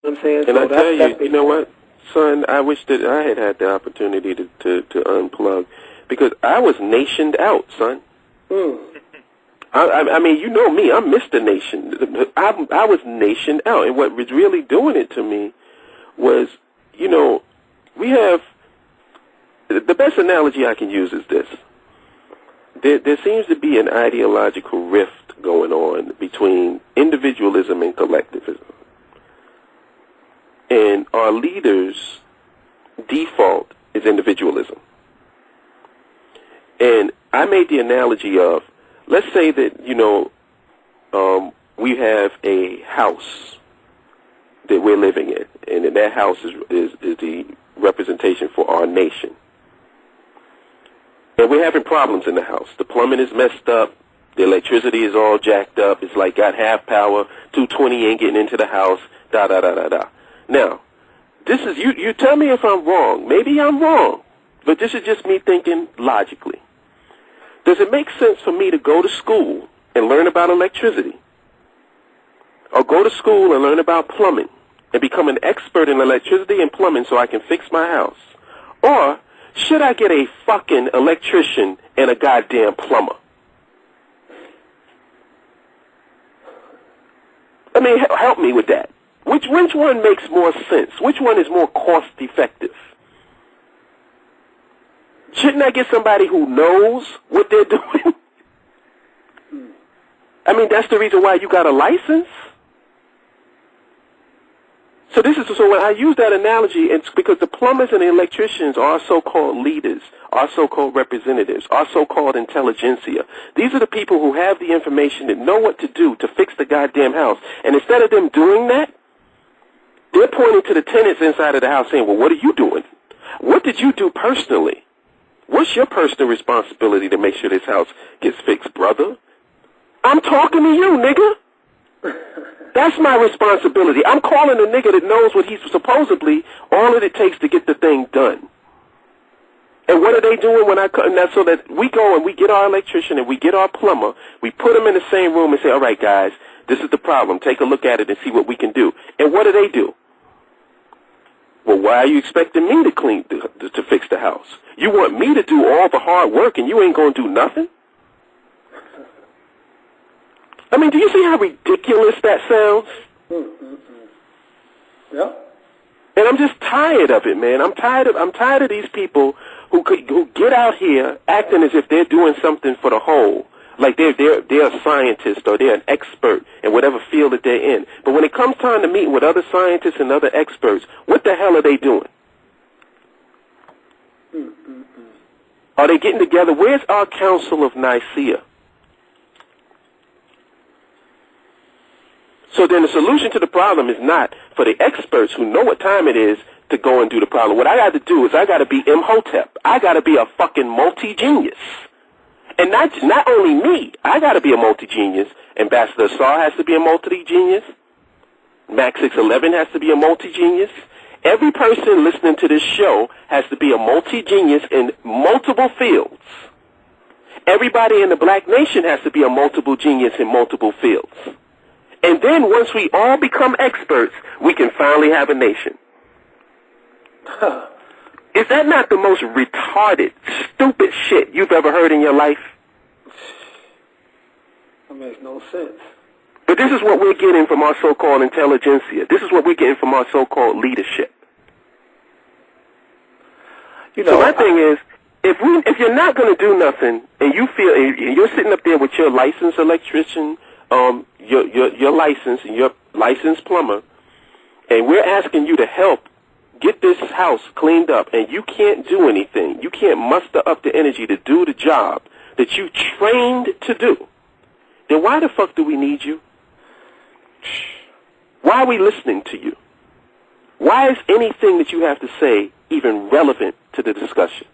You know what I'm saying? And So I tell you, you know what, son, I wish that I had the opportunity to unplug, because I was nationed out, son. I mean, you know me, I'm Mr. Nation. I was nationed out, and what was really doing it to me was, you know, we have, the best analogy I can use is this. There seems to be an ideological rift going on between individualism and collectivism. And our leaders' default is individualism. And I made the analogy of, let's say that, you know, we have a house that we're living in, and that house is the representation for our nation. And we're having problems in the house. The plumbing is messed up. The electricity is all jacked up. It's like got half power. 220 ain't getting into the house. Da-da-da-da-da. Now, this is, you tell me if I'm wrong. Maybe I'm wrong. But this is just me thinking logically. Does it make sense for me to go to school and learn about electricity? Or go to school and learn about plumbing and become an expert in electricity and plumbing so I can fix my house? Or should I get a fucking electrician and a goddamn plumber? I mean, help me with that. Which one makes more sense? Which one is more cost effective? Shouldn't I get somebody who knows what they're doing? I mean, that's the reason why you got a license. So when I use that analogy, it's because the plumbers and the electricians are so-called leaders, are so-called representatives, are so-called intelligentsia. These are the people who have the information that know what to do to fix the goddamn house. And instead of them doing that, they're pointing to the tenants inside of the house saying, well, what are you doing? What did you do personally? What's your personal responsibility to make sure this house gets fixed, brother? I'm talking to you, nigga. That's my responsibility. I'm calling a nigga that knows what he's supposedly all that it takes to get the thing done. And what are they doing when so that we go and we get our electrician and we get our plumber, we put them in the same room and say, all right, guys, this is the problem. Take a look at it and see what we can do. And what do? Well, why are you expecting me to fix the house? You want me to do all the hard work and you ain't going to do nothing? I mean, do you see how ridiculous that sounds? Yeah. And I'm just tired of it, man. I'm tired of these people who get out here acting as if they're doing something for the whole. Like they're a scientist or they're an expert in whatever field that they're in. But when it comes time to meeting with other scientists and other experts, what the hell are they doing? Are they getting together? Where's our Council of Nicaea? So then the solution to the problem is not for the experts who know what time it is to go and do the problem. What I got to do is I got to be Imhotep. I got to be a fucking multi-genius. And not only me, I got to be a multi-genius. Ambassador Saar has to be a multi-genius. Max 611 has to be a multi-genius. Every person listening to this show has to be a multi-genius in multiple fields. Everybody in the Black Nation has to be a multiple genius in multiple fields. And then once we all become experts, we can finally have a nation. Is that not the most retarded, stupid shit you've ever heard in your life? That makes no sense. But this is what we're getting from our so-called intelligentsia. This is what we're getting from our so-called leadership. You know, so my thing is, if you're not going to do nothing, and you feel you're sitting up there with your licensed electrician, your license and your licensed plumber, and we're asking you to help get this house cleaned up, and you can't do anything. You can't muster up the energy to do the job that you trained to do. Then why the fuck do we need you? Why are we listening to you? Why is anything that you have to say even relevant to the discussion?